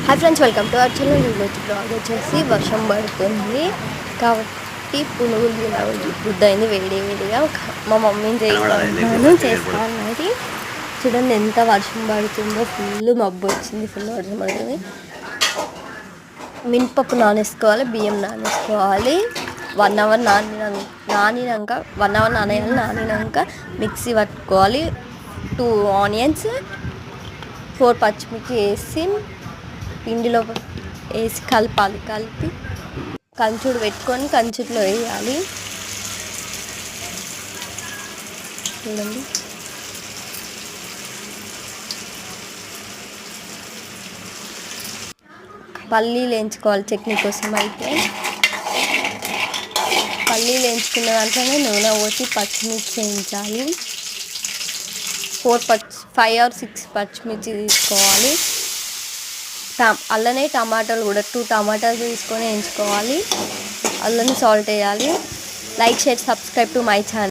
Hi friends, welcome to our channel. ఈరోజు blog వచ్చేసి వర్షం పడుతుంది కాబట్టి పునుగులు తినబుద్ధి అయింది. వేడిగా మా మమ్మీని చేస్తాను అది. చూడండి ఎంత వర్షం పడుతుందో, ఫుల్ మబ్బు వచ్చింది, ఫుల్ వర్షం పడుతుంది. మినపప్పు నానేసుకోవాలి, బియ్యం నానేసుకోవాలి. 1 అవర్ నానినాక 1 అవర్ నానినాక మిక్సీ పట్టుకోవాలి. 2 ఆనియన్స్, 4 పచ్చిమిర్చి వేసి పిండిలో వేసి కలిపి కంచుడు పెట్టుకొని కంచుట్లో వేయాలి. చూడండి, పల్లీలు వేయించుకోవాలి చట్నీ కోసం. అయితే పల్లీలు వేయించుకున్న దాంట్లోనే నూనె పోసి పచ్చిమిర్చి వేయించాలి. 5 or 6 పచ్చిమిర్చి తీసుకోవాలి. అల్లనే టమాటాలు కూడా 2 టమాటాలు తీసుకొని వేయించుకోవాలి. అల్లనే సాల్ట్ వేయాలి. Like, share, subscribe to my channel.